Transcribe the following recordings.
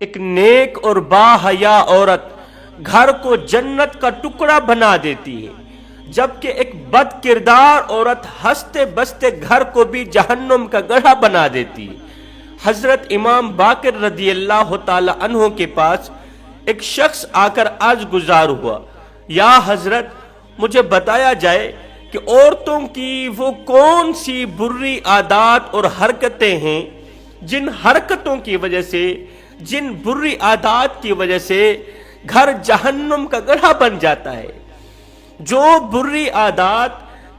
ایک نیک اور باحیا عورت گھر کو جنت کا ٹکڑا بنا دیتی ہے، جبکہ ایک بد کردار عورت ہنستے بستے گھر کو بھی جہنم کا گڑھا بنا دیتی ہے۔ حضرت امام باقر رضی اللہ تعالی عنہ کے پاس ایک شخص آ کر عرض گزار ہوا، یا حضرت مجھے بتایا جائے کہ عورتوں کی وہ کون سی بری عادات اور حرکتیں ہیں جن حرکتوں کی وجہ سے، جن بری عادات کی وجہ سے گھر جہنم کا گڑھا بن جاتا ہے، جو بری عادات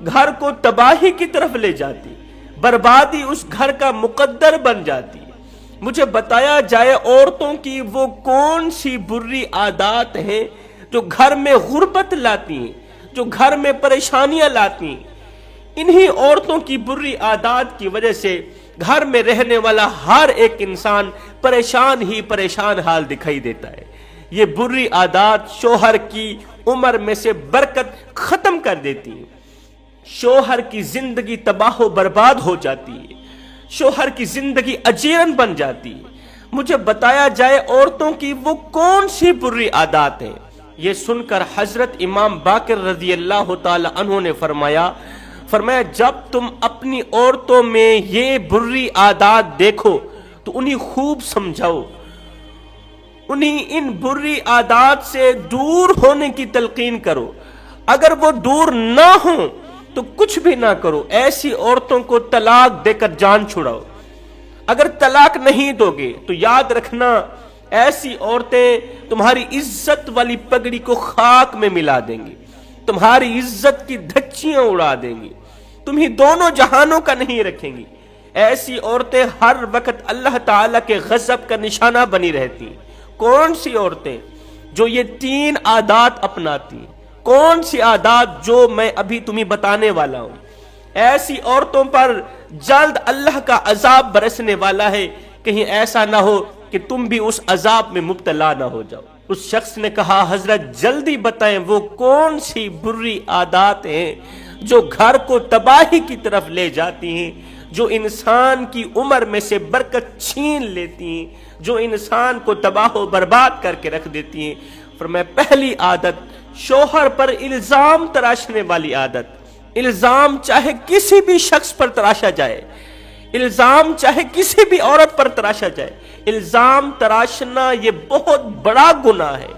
گھر کو تباہی کی طرف لے جاتی، بربادی اس گھر کا مقدر بن جاتی۔ مجھے بتایا جائے عورتوں کی وہ کون سی بری عادات ہیں جو گھر میں غربت لاتی ہیں، جو گھر میں پریشانیاں لاتی ہیں۔ انہی عورتوں کی بری عادات کی وجہ سے گھر میں رہنے والا ہر ایک انسان پریشان ہی پریشان حال دکھائی دیتا ہے۔ یہ بری عادات شوہر کی عمر میں سے برکت ختم کر دیتی ہیں، شوہر کی زندگی تباہ و برباد ہو جاتی ہے، شوہر کی زندگی اجیرن بن جاتی ہے۔ مجھے بتایا جائے عورتوں کی وہ کون سی بری عادات ہیں۔ یہ سن کر حضرت امام باقر رضی اللہ تعالی عنہ نے فرمایا جب تم اپنی عورتوں میں یہ بری عادات دیکھو تو انہیں خوب سمجھاؤ، انہیں ان بری عادات سے دور ہونے کی تلقین کرو۔ اگر وہ دور نہ ہوں تو کچھ بھی نہ کرو، ایسی عورتوں کو طلاق دے کر جان چھڑاؤ۔ اگر طلاق نہیں دو گے تو یاد رکھنا ایسی عورتیں تمہاری عزت والی پگڑی کو خاک میں ملا دیں گی، تمہاری عزت کی دھچیاں اڑا دیں گی، تمہیں دونوں جہانوں کا نہیں رکھیں گی۔ ایسی عورتیں ہر وقت اللہ تعالیٰ کے غضب کا نشانہ بنی رہتی ہیں۔ کون سی عورتیں جو یہ 3 عادات اپناتی ہیں؟ کون سی عادات جو میں ابھی تمہیں بتانے والا ہوں؟ ایسی عورتوں پر جلد اللہ کا عذاب برسنے والا ہے، کہیں ایسا نہ ہو کہ تم بھی اس عذاب میں مبتلا نہ ہو جاؤ۔ اس شخص نے کہا حضرت جلدی بتائیں وہ کون سی بری عادات ہیں جو گھر کو تباہی کی طرف لے جاتی ہیں، جو انسان کی عمر میں سے برکت چھین لیتی ہیں، جو انسان کو تباہ و برباد کر کے رکھ دیتی ہیں۔ فرمایا پہلی عادت شوہر پر الزام تراشنے والی عادت۔ الزام چاہے کسی بھی شخص پر تراشا جائے، الزام چاہے کسی بھی عورت پر تراشا جائے، الزام تراشنا یہ بہت بڑا گناہ ہے،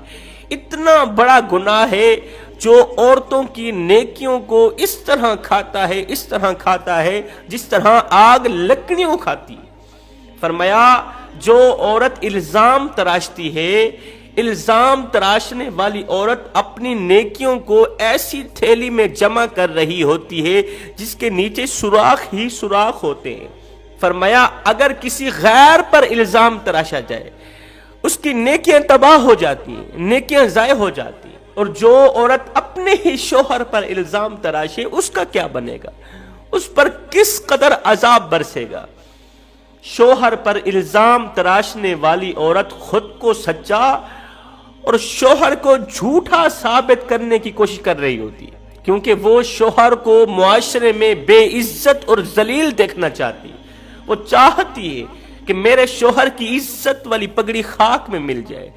اتنا بڑا گناہ ہے جو عورتوں کی نیکیوں کو اس طرح کھاتا ہے، اس طرح کھاتا ہے جس طرح آگ لکڑیوں کھاتی۔ فرمایا جو عورت الزام تراشتی ہے، الزام تراشنے والی عورت اپنی نیکیوں کو ایسی تھیلی میں جمع کر رہی ہوتی ہے جس کے نیچے سوراخ ہی سوراخ ہوتے ہیں۔ فرمایا اگر کسی غیر پر الزام تراشا جائے اس کی نیکیاں تباہ ہو جاتی ہیں، نیکیاں ضائع ہو جاتی ہیں۔ اور جو عورت اپنے ہی شوہر پر الزام تراشے اس کا کیا بنے گا، اس پر کس قدر عذاب برسے گا۔ شوہر پر الزام تراشنے والی عورت خود کو سچا اور شوہر کو جھوٹا ثابت کرنے کی کوشش کر رہی ہوتی ہے، کیونکہ وہ شوہر کو معاشرے میں بے عزت اور ذلیل دیکھنا چاہتی ہے۔ وہ چاہتی ہے کہ میرے شوہر کی عزت والی پگڑی خاک میں مل جائے،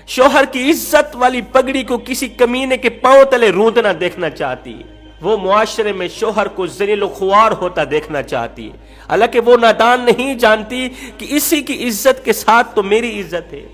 شوہر کی عزت والی پگڑی کو کسی کمینے کے پاؤں تلے روندنا دیکھنا چاہتی ہے۔ وہ معاشرے میں شوہر کو ذلیل و خوار ہوتا دیکھنا چاہتی ہے، حالانکہ وہ نادان نہیں جانتی کہ اسی کی عزت کے ساتھ تو میری عزت ہے،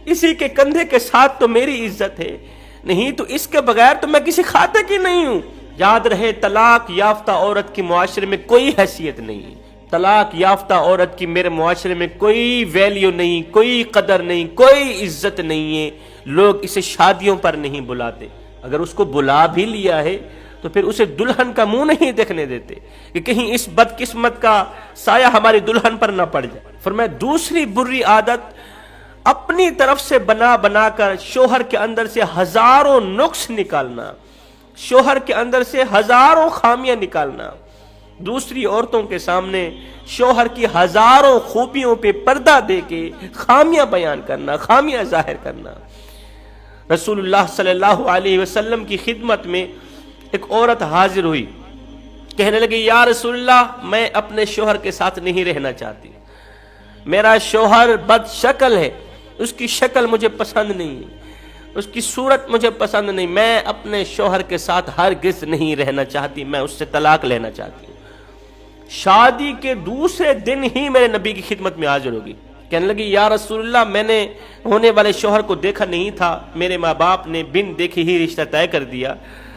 اسی کے کندھے کے ساتھ تو میری عزت ہے، نہیں تو اس کے بغیر تو میں کسی کھاتے کی نہیں ہوں۔ یاد رہے طلاق یافتہ عورت کی معاشرے میں کوئی حیثیت نہیں، طلاق یافتہ عورت کی میرے معاشرے میں کوئی ویلیو نہیں، کوئی قدر نہیں، کوئی عزت نہیں ہے۔ لوگ اسے شادیوں پر نہیں بلاتے، اگر اس کو بلا بھی لیا ہے تو پھر اسے دلہن کا منہ نہیں دیکھنے دیتے کہ کہیں اس بدقسمت کا سایہ ہماری دلہن پر نہ پڑ جائے۔ فرمایا دوسری بری عادت اپنی طرف سے بنا بنا کر شوہر کے اندر سے ہزاروں نقص نکالنا، شوہر کے اندر سے ہزاروں خامیاں نکالنا، دوسری عورتوں کے سامنے شوہر کی ہزاروں خوبیوں پہ پردہ دے کے خامیاں بیان کرنا، خامیاں ظاہر کرنا۔ رسول اللہ صلی اللہ علیہ وسلم کی خدمت میں ایک عورت حاضر ہوئی، کہنے لگی یا رسول اللہ میں اپنے شوہر کے ساتھ نہیں رہنا چاہتی، میرا شوہر بد شکل ہے، اس کی شکل مجھے پسند نہیں، اس کی صورت مجھے پسند نہیں، میں اپنے شوہر کے ساتھ ہرگز نہیں رہنا چاہتی، میں اس سے طلاق لینا چاہتی ہوں۔ شادی کے دوسرے دن ہی میرے نبی کی خدمت میں حاضر ہوگی، کہنے لگی یا رسول اللہ میں نے ہونے والے شوہر کو دیکھا نہیں تھا، میرے ماں باپ نے بن دیکھے ہی رشتہ طے کر دیا،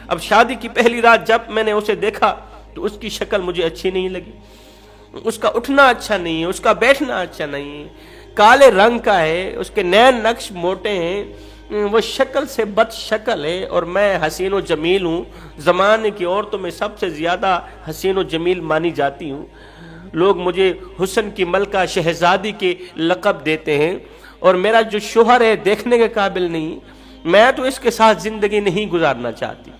اب شادی کی پہلی رات جب میں نے اسے دیکھا تو اس کی شکل مجھے اچھی نہیں لگی، اس کا اٹھنا اچھا نہیں ہے، اس کا بیٹھنا اچھا نہیں ہے، کالے رنگ کا ہے، اس کے نین نقش موٹے ہیں، وہ شکل سے بد شکل ہے، اور میں حسین و جمیل ہوں، زمانے کی عورتوں میں سب سے زیادہ حسین و جمیل مانی جاتی ہوں، لوگ مجھے حسن کی ملکہ شہزادی کے لقب دیتے ہیں، اور میرا جو شوہر ہے دیکھنے کے قابل نہیں، میں تو اس کے ساتھ زندگی نہیں گزارنا چاہتی۔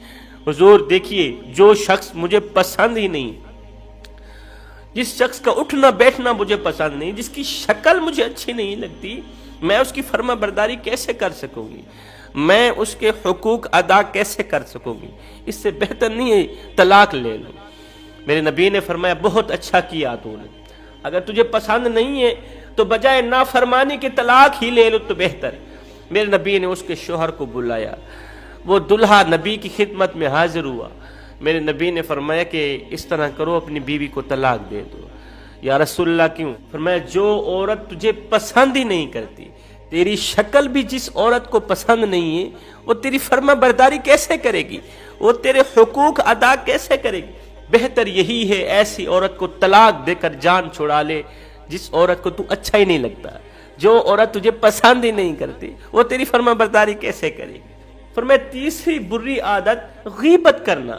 حضور دیکھیے، جو شخص مجھے پسند ہی نہیں، جس شخص کا اٹھنا بیٹھنا مجھے پسند نہیں، جس کی شکل مجھے اچھی نہیں لگتی، میں اس کی فرما برداری کیسے کر سکوں گی، میں اس کے حقوق ادا کیسے کر سکوں گی؟ اس سے بہتر نہیں ہے طلاق لے لوں۔ میرے نبی نے فرمایا بہت اچھا کیا تو نے، اگر تجھے پسند نہیں ہے تو بجائے نافرمانی کے طلاق ہی لے لو تو بہتر ہے۔ میرے نبی نے اس کے شوہر کو بلایا، وہ دلہا نبی کی خدمت میں حاضر ہوا، میرے نبی نے فرمایا کہ اس طرح کرو، اپنی بیوی کو طلاق دے دو۔ یا رسول اللہ کیوں؟ فرمایا جو عورت تجھے پسند ہی نہیں کرتی، تیری شکل بھی جس عورت کو پسند نہیں ہے، وہ تیری فرما برداری کیسے کرے گی؟ وہ تیرے حقوق ادا کیسے کرے گی؟ بہتر یہی ہے ایسی عورت کو طلاق دے کر جان چھڑا لے جس عورت کو تو اچھا ہی نہیں لگتا، جو عورت تجھے پسند ہی نہیں کرتی، وہ تیری فرما برداری کیسے کرے گی؟ فرمایا تیسری بری عادت غیبت کرنا،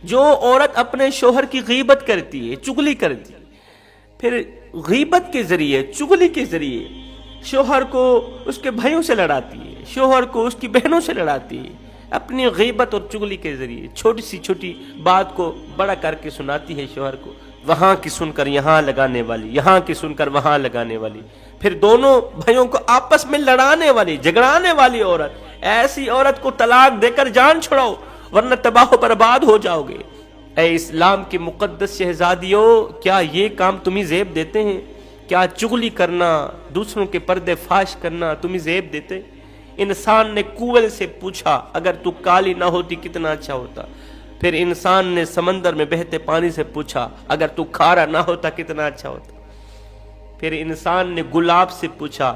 جو عورت اپنے شوہر کی غیبت کرتی ہے، چغلی کرتی ہے، پھر غیبت کے ذریعے، چغلی کے ذریعے شوہر کو اس کے بھائیوں سے لڑاتی ہے، شوہر کو اس کی بہنوں سے لڑاتی ہے، اپنی غیبت اور چغلی کے ذریعے چھوٹی سی چھوٹی بات کو بڑا کر کے سناتی ہے شوہر کو، وہاں کی سن کر یہاں لگانے والی، یہاں کی سن کر وہاں لگانے والی، پھر دونوں بھائیوں کو آپس میں لڑانے والی، جھگڑانے والی عورت۔ ایسی عورت کو طلاق دے کر جان چھڑاؤ، ورنہ تباہ و برباد ہو جاؤ گے۔ اے اسلام کی مقدس شہزادیوں، کیا یہ کام تمہیں زیب دیتے ہیں؟ کیا چغلی کرنا، دوسروں کے پردے فاش کرنا تمہیں زیب دیتے؟ انسان نے کوئل سے پوچھا اگر تو کالی نہ ہوتی کتنا اچھا ہوتا، پھر انسان نے سمندر میں بہتے پانی سے پوچھا اگر تو کھارا نہ ہوتا کتنا اچھا ہوتا، پھر انسان نے گلاب سے پوچھا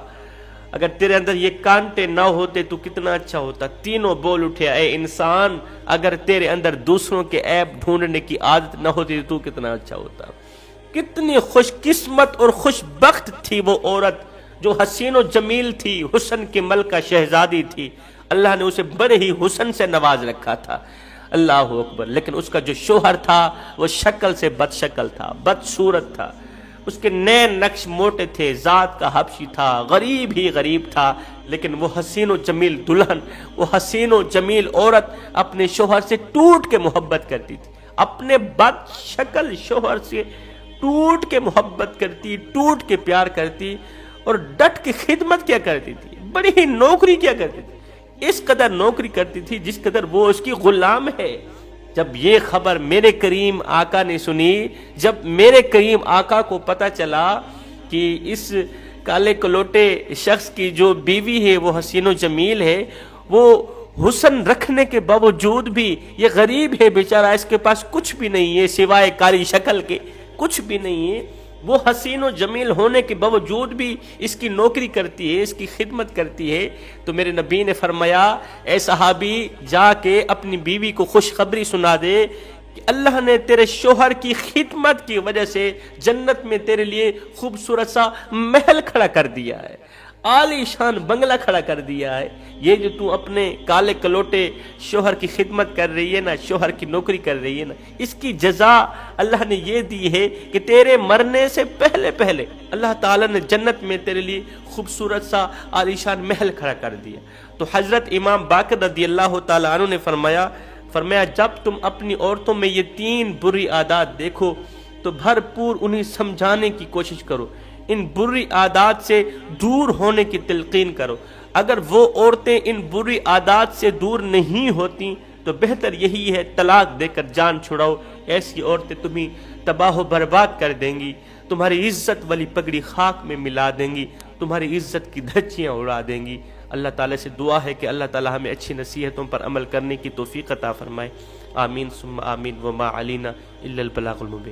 اگر تیرے اندر یہ کانٹے نہ ہوتے تو کتنا اچھا ہوتا۔ تینوں بول اٹھے اے انسان، اگر تیرے اندر دوسروں کے عیب ڈھونڈنے کی عادت نہ ہوتی تو کتنا اچھا ہوتا۔ کتنی خوش قسمت اور خوش بخت تھی وہ عورت جو حسین و جمیل تھی، حسن کی ملکہ شہزادی تھی، اللہ نے اسے بڑے ہی حسن سے نواز رکھا تھا، اللہ اکبر۔ لیکن اس کا جو شوہر تھا وہ شکل سے بد شکل تھا، بد صورت تھا، اس کے نین نقش موٹے تھے، ذات کا حبشی تھا، غریب ہی غریب تھا، لیکن وہ حسین و جمیل دلہن، وہ حسین و جمیل عورت اپنے شوہر سے ٹوٹ کے محبت کرتی تھی، اپنے بد شکل شوہر سے ٹوٹ کے محبت کرتی، ٹوٹ کے پیار کرتی، اور ڈٹ کے خدمت کیا کرتی تھی، بڑی ہی نوکری کیا کرتی تھی، اس قدر نوکری کرتی تھی جس قدر وہ اس کی غلام ہے۔ جب یہ خبر میرے کریم آقا نے سنی، جب میرے کریم آقا کو پتہ چلا کہ اس کالے کلوٹے شخص کی جو بیوی ہے وہ حسین و جمیل ہے، وہ حسن رکھنے کے باوجود بھی یہ غریب ہے بیچارہ، اس کے پاس کچھ بھی نہیں ہے سوائے کالی شکل کے، کچھ بھی نہیں ہے، وہ حسین و جمیل ہونے کے باوجود بھی اس کی نوکری کرتی ہے، اس کی خدمت کرتی ہے، تو میرے نبی نے فرمایا اے صحابی جا کے اپنی بیوی کو خوشخبری سنا دے کہ اللہ نے تیرے شوہر کی خدمت کی وجہ سے جنت میں تیرے لیے خوبصورت سا محل کھڑا کر دیا ہے، عالی شان بنگلہ کھڑا کر دیا ہے۔ یہ جو تو اپنے کالے کلوٹے شوہر کی خدمت کر رہی ہے نا، شوہر کی نوکری کر رہی ہے نا، اس کی جزا اللہ نے یہ دی ہے کہ تیرے مرنے سے پہلے پہلے اللہ تعالیٰ نے جنت میں تیرے لیے خوبصورت سا عالی شان محل کھڑا کر دیا۔ تو حضرت امام باقر رضی اللہ تعالیٰ عنہ نے فرمایا جب تم اپنی عورتوں میں یہ 3 بری عادات دیکھو تو بھرپور انہیں سمجھانے کی کوشش کرو، ان بری عادات سے دور ہونے کی تلقین کرو۔ اگر وہ عورتیں ان بری عادات سے دور نہیں ہوتی تو بہتر یہی ہے طلاق دے کر جان چھڑاؤ، ایسی عورتیں تمہیں تباہ و برباد کر دیں گی، تمہاری عزت والی پگڑی خاک میں ملا دیں گی، تمہاری عزت کی دھجیاں اڑا دیں گی۔ اللہ تعالیٰ سے دعا ہے کہ اللہ تعالیٰ ہمیں اچھی نصیحتوں پر عمل کرنے کی توفیق عطا فرمائے۔ آمین ثم آمین، وما علینا الا البلاغ المبین۔